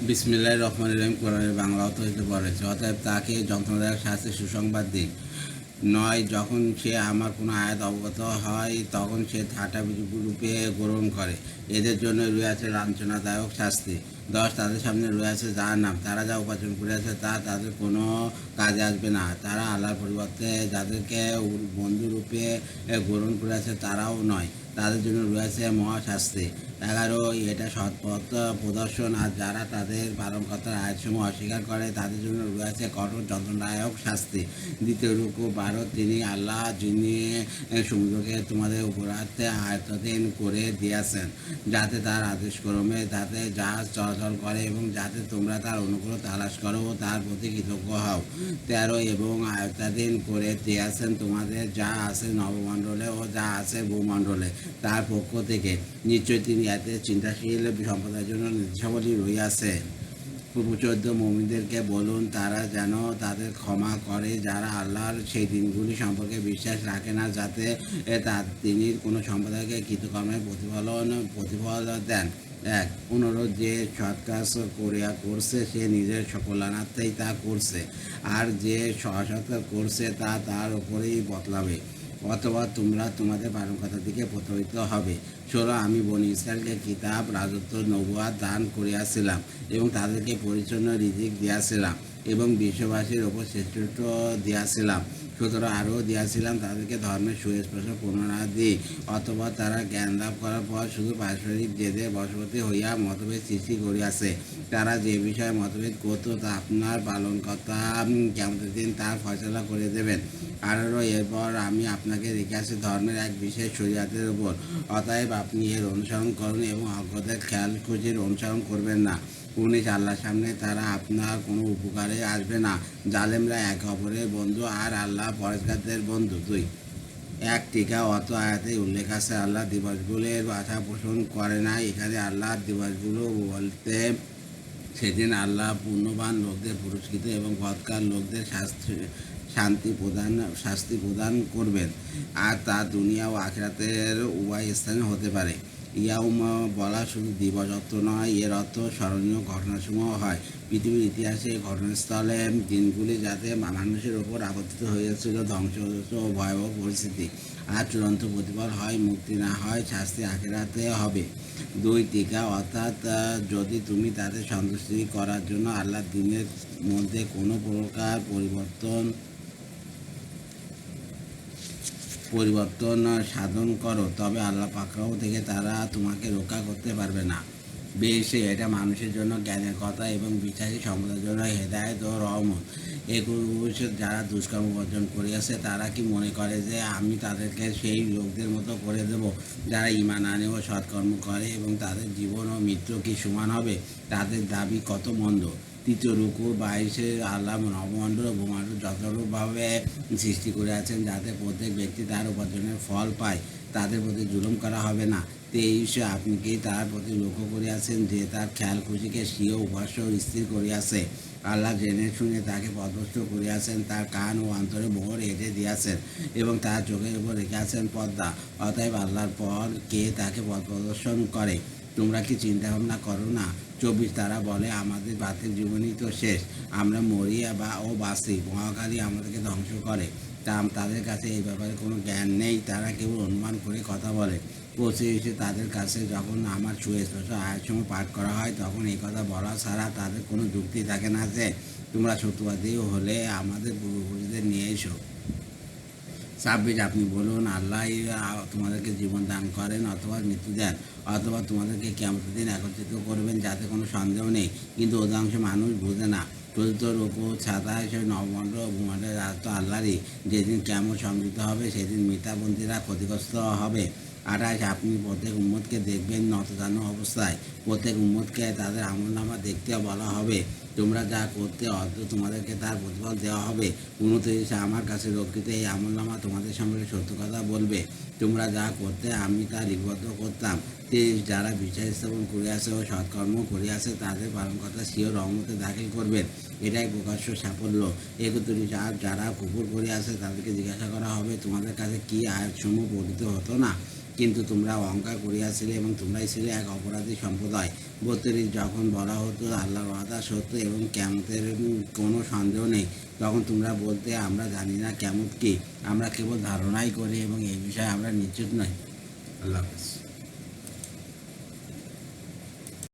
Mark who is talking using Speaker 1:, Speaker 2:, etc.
Speaker 1: বিসমিল্লাহির রহমানির রহিম। কোরআনের বাংলা অর্থ হইতে বলেছে, অতএব তাকে যন্ত্রণাদায়ক শাস্তির সুসংবাদ দিন। নয়, যখন সে আমার কোনো আয়াত অবগত হয় তখন সে ঠাট্টা রূপে গ্রহণ করে। এদের জন্য রয়েছে লাঞ্ছনাদায়ক শাস্তি। 10, তাদের সামনে রয়েছে জাহান্নাম। তারা যা উপার্জন করেছে তা তাদের কোনো কাজে আসবে না। তারা আল্লাহর পরিবর্তে যাদেরকে বন্ধুরূপে গ্রহণ করেছে তারাও নয়, তাদের জন্য রয়েছে মহাশাস্তি। 11, এটা সৎপথ প্রদর্শন। আর যারা তাদের পালনকর্তার আয়াতসমূহ অস্বীকার করে তাদের জন্য রয়েছে কঠোর যন্ত্রণাদায়ক শাস্তি। দ্বিতীয় রুকু 12, তিনি আল্লাহ যিনি সমুদ্রকে তোমাদের উপরাতে আয়ত্তাধীন করে দিয়েছেন যাতে তার আদেশক্রমে তাতে জাহাজ চলাচল করে এবং যাতে তোমরা তার অনুগ্রহ তালাশ করো ও তার প্রতি কৃতজ্ঞ হও। 13, এবং আয়ত্তাধীন করে দিয়েছেন তোমাদের যা আছে নবমণ্ডলে ও যা আছে ভূমণ্ডলে তার পক্ষ থেকে। নিশ্চয়ই তিনি এতে চিন্তাশীল সম্প্রদায়ের জন্য নির্দেশাবলী রইয়াছে। 14, মুমিনদেরকে বলুন তারা যেন তাদের ক্ষমা করে যারা আল্লাহর সেই দিনগুলি সম্পর্কে বিশ্বাস রাখে না, যাতে তিনি কোনো সম্প্রদায়কে কৃতকর্মের প্রতিফল দেন। 1, অনুরোধ, যে সৎ কাজ করছে সে নিজের কল্যাণার্থেই তা করছে, আর যে অসৎ করছে তা তার উপরেই বদলাবে, অথবা তোমরা তোমাদের পালনকর্তার দিকে প্রতারিত হবে। 16, আমি বনী ইসরায়েলকে কিতাব, রাজত্ব, নবুয়াত দান করিয়াছিলাম এবং তাদেরকে পরিচ্ছন্ন রিজিক দিয়াছিলাম এবং বিশ্ববাসীর ওপর শ্রেষ্ঠত্ব দিয়াছিলাম। 17, আরও দিয়াছিলাম তাদেরকে ধর্মের সুস্পষ্ট পুনরাদি, অথবা তারা জ্ঞান লাভ করার পর শুধু পারস্পরিক জেদে বশবর্তী হইয়া মতভেদ সৃষ্টি করিয়াছে। তারা যে বিষয়ে মতভেদ করত তা আপনার পালনকর্তা কিয়ামতের দিন তার ফয়সালা করে দেবেন। 18, এরপর আমি আপনাকে রেখেছি ধর্মের এক বিশেষ শরীয়তের উপর, অতএব আপনি এর অনুসরণ করুন এবং অজ্ঞদের খেয়াল খুঁজির অনুসরণ করবেন না। 19, আল্লাহর সামনে তারা আপনার কোনো উপকারে আসবে না। জালেমরা একে অপরের বন্ধু আর আল্লাহ পরেশগারদের বন্ধু। 2, 1 টিকা, অত আয়াতে উল্লেখ আছে আল্লাহ দিবসগুলোর আশা পোষণ করে না। এখানে আল্লাহ দিবসগুলো বলতে সেদিন আল্লাহ পুণ্যবান লোকদের পুরস্কৃত এবং বৎকার লোকদের শাস্তি প্রদান করবেন, আর তা দুনিয়া ও আখিরাতের উভয় স্থানে হতে পারে। ইয়াউম বলা শুধু দিবস অর্থ নয়, এর অর্থ স্মরণীয় ঘটনাসমূহ হয়। পৃথিবীর ইতিহাসে ঘটনাস্থলে দিনগুলি যাতে মানুষের ওপর আপত্তিত হয়েছিল ধ্বংস ও ভয়াবহ পরিস্থিতি, আর চূড়ান্ত প্রতিফল হয় মুক্তি না হয় শাস্তি আখিরাতে হবে। 2, টিকা, অর্থাৎ যদি তুমি তাদের সন্তুষ্টি করার জন্য আল্লাহর দিনের মধ্যে কোনো প্রকার পরিবর্তন সাধন করো তবে আল্লাহ পাকড়াও থেকে তারা তোমাকে রক্ষা করতে পারবে না। বেশি, এটা মানুষের জন্য জ্ঞানের কথা এবং বিশ্বাসী সম্প্রদায়ের জন্য হেদায়েত ও রহমত। 21, যারা দুষ্কর্ম বর্জন করিয়াছে তারা কি মনে করে যে আমি তাদেরকে সেই লোকদের মতো করে দেব যারা ঈমান আনে ও সৎকর্ম করে এবং তাদের জীবন ও মৃত্যু কি সমান হবে? তাদের দাবি কত মন্দ। 3 রুকু 22, আল্লাহ নবমণ্ডল ও ভূমণ্ডল যথাযথভাবে সৃষ্টি করিয়াছেন যাতে প্রত্যেক ব্যক্তি তার উপার্জনের ফল পায়, তাদের প্রতি জুলুম করা হবে না। 23, আপনি কি তার প্রতি লক্ষ্য করিয়াছেন যে তার খেয়াল খুশিকে স্বীয় উপাস্য স্থির করিয়াছে? আল্লাহ জেনে শুনে তাকে পথভ্রষ্ট করিয়াছেন, তার কান ও অন্তরে মোহর এঁটে দিয়াছেন এবং তার চোখের উপর রেখেছেন পর্দা। অতএব আল্লাহর পর কে তাকে পথ প্রদর্শন করে? তোমরা কি চিন্তা ভাবনা করো না? 24, তারা বলে আমাদের পার্থিব জীবনই তো শেষ, আমরা মরি ও বাঁচি, মহাকালই আমাদেরকে ধ্বংস করে। তাদের কাছে এই ব্যাপারে কোনো জ্ঞান নেই, তারা কেবল অনুমান করে কথা বলে। 25, তাদের কাছে যখন আমার সুস্পষ্ট আয়াতসমূহ পাঠ করা হয় তখন এই কথা বলা ছাড়া তাদের কোনো যুক্তি থাকে না যে তোমরা সত্যবাদী হলে আমাদের পূর্বপুরুষদের নিয়ে এসো। 26, আপনি বলুন আল্লাহ তোমাদেরকে জীবন দান করেন অথবা মৃত্যু দেন, অথবা তোমাদেরকে কিয়ামতের দিন একত্রিত করবেন, যাতে কোনো সন্দেহ নেই, কিন্তু অধিকাংশ মানুষ বুঝে না। 24, রূপো ছাতা হিসেবে নবমণ্ডল ও ভূমণ্ডলের রাজত্ব আল্লাহরই। যেদিন কিয়ামত সংযুক্ত হবে সেদিন মিথ্যাপন্থীরা ক্ষতিগ্রস্ত হবে। 28, আপনি প্রত্যেক উম্মতকে দেখবেন নতজানু অবস্থায়, প্রত্যেক উম্মতকে তাদের আমলনামা দেখতে বলা হবে, তোমরা যা করতে অর্থ তোমাদেরকে তার প্রতিফল দেওয়া হবে। 29, আমার কাছে রক্ষিত এই আমলনামা তোমাদের সম্পর্কে সত্য কথা বলবে, তোমরা যা করতে আমি তা লিপিবদ্ধ করতাম। 30, যারা বিশ্বাস স্থাপন করিয়াছে ও সৎকর্ম করিয়াছে তাদের পালনকর্তা স্বীয় রহমতে দাখিল করবেন, এটাই প্রকাশ্য সাফল্য। 31, আর যারা কুফর করিয়াছে তাদেরকে জিজ্ঞাসা করা হবে তোমাদের কাছে কি আয়াতসমূহ পঠিত হতো না? কিন্তু তোমরা অহংকার করিয়াছিলে এবং তোমরাই ছিলে এক অপরাধী সম্প্রদায়। 32 যখন বলা হতো আল্লাহর ওয়াদা সত্য এবং কিয়ামতের কোনো সন্দেহ নেই, তখন তোমরা বলতে আমরা জানি না কিয়ামত কি, আমরা কেবল ধারণাই করি এবং এই বিষয়ে আমরা নিশ্চিত নই। আল্লাহ হাফেজ।